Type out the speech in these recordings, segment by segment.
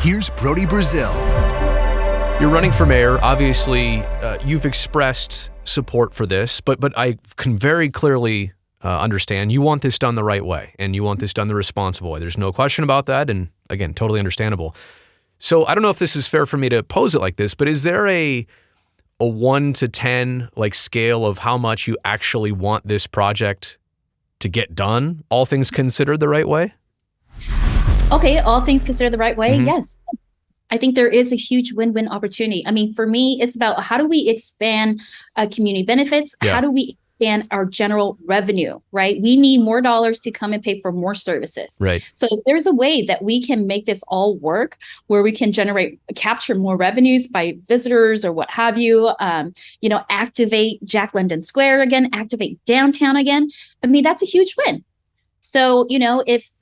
Here's Brody Brazil. You're running for mayor. Obviously, you've expressed support for this, but I can very clearly understand you want this done the right way, and you want this done the responsible way. There's no question about that, and again, totally understandable. So I don't know if this is fair for me to pose it like this, but is there a 1 to 10 scale of how much you actually want this project to get done, all things considered, the right way? Okay, all things considered the right way, Mm-hmm. yes. I think there is a huge win-win opportunity. I mean, for me, it's about how do we expand community benefits? Yeah. How do we expand our general revenue, right? We need more dollars to come and pay for more services. Right. So if there's a way that we can make this all work, where we can capture more revenues by visitors or what have you, activate Jack London Square again, activate downtown again. I mean, that's a huge win. So,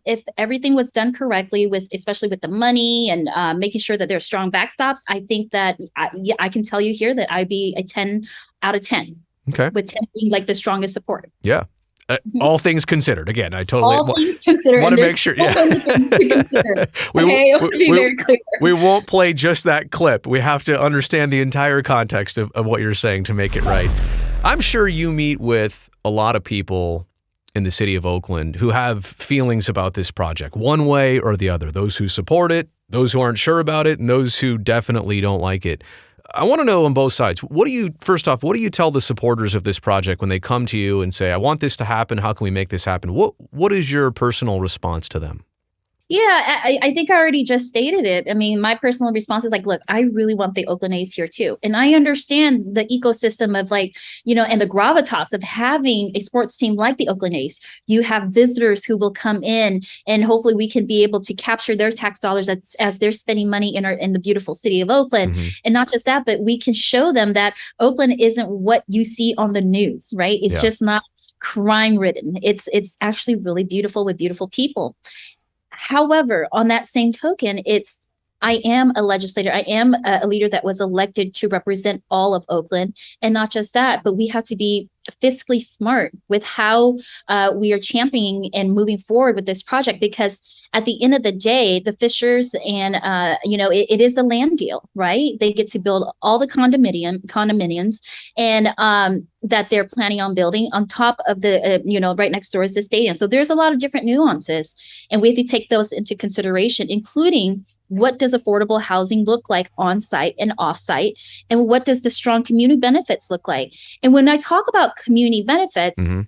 if everything was done correctly, especially with the money and making sure that there are strong backstops, I think that I can tell you here that I'd be a 10 out of 10. Okay. With 10 being the strongest support. Yeah. All things considered. Again, I totally all things considered. Want to make sure. So many things to consider. I want to be very clear. We won't play just that clip. We have to understand the entire context of what you're saying to make it right. I'm sure you meet with a lot of people in the city of Oakland who have feelings about this project, one way or the other. Those who support it, those who aren't sure about it, and those who definitely don't like it. I want to know on both sides, first off, what do you tell the supporters of this project when they come to you and say, I want this to happen, how can we make this happen? What is your personal response to them? Yeah, I think I already just stated it. I mean, my personal response is look, I really want the Oakland A's here too. And I understand the ecosystem of and the gravitas of having a sports team like the Oakland A's. You have visitors who will come in, and hopefully we can be able to capture their tax dollars as they're spending money in the beautiful city of Oakland. Mm-hmm. And not just that, but we can show them that Oakland isn't what you see on the news, right? It's just not crime ridden. It's actually really beautiful with beautiful people. However, on that same token, I am a legislator. I am a leader that was elected to represent all of Oakland. And not just that, but we have to be fiscally smart with how we are championing and moving forward with this project, because at the end of the day, the Fishers and, it is a land deal, right? They get to build all the condominiums and that they're planning on building on top of the, right next door is the stadium. So there's a lot of different nuances, and we have to take those into consideration, including what does affordable housing look like on site and off site? And what does the strong community benefits look like? And when I talk about community benefits, mm-hmm.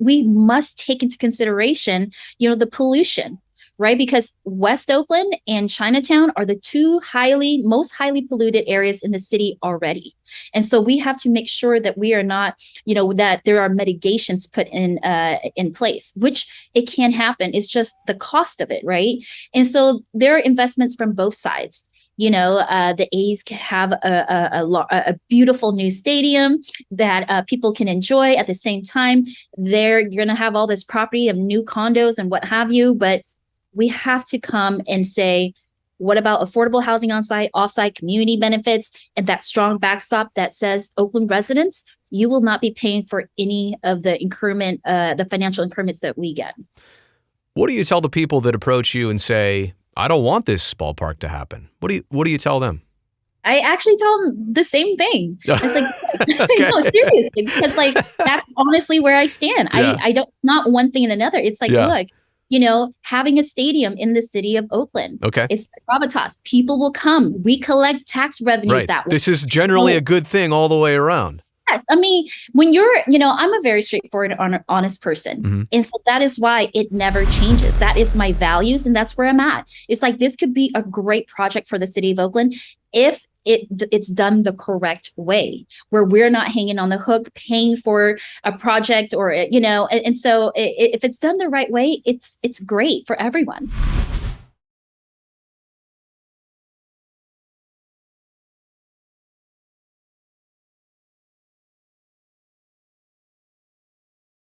We must take into consideration, the pollution, right? Because West Oakland and Chinatown are the two most highly polluted areas in the city already. And so we have to make sure that we are not, that there are mitigations put in place, which it can happen. It's just the cost of it, right? And so there are investments from both sides. The A's can have a beautiful new stadium that people can enjoy. At the same time, they're going to have all this property of new condos and what have you. But we have to come and say, what about affordable housing on site, off site, community benefits, and that strong backstop that says Oakland residents, you will not be paying for any of the the financial increments that we get. What do you tell the people that approach you and say, I don't want this ballpark to happen? What do you tell them? I actually tell them the same thing. It's Okay. no, seriously, because that's honestly where I stand. Yeah. I don't, not one thing and another. It's Yeah. Look, having a stadium in the city of Oakland. Okay. It's the gravitas. People will come. We collect tax revenues that way. This is generally a good thing all the way around. Yes. I mean, when you're, I'm a very straightforward, honest person. Mm-hmm. And so that is why it never changes. That is my values. And that's where I'm at. It's this could be a great project for the city of Oakland if it's done the correct way, where we're not hanging on the hook paying for a project or, and so if it's done the right way, it's great for everyone.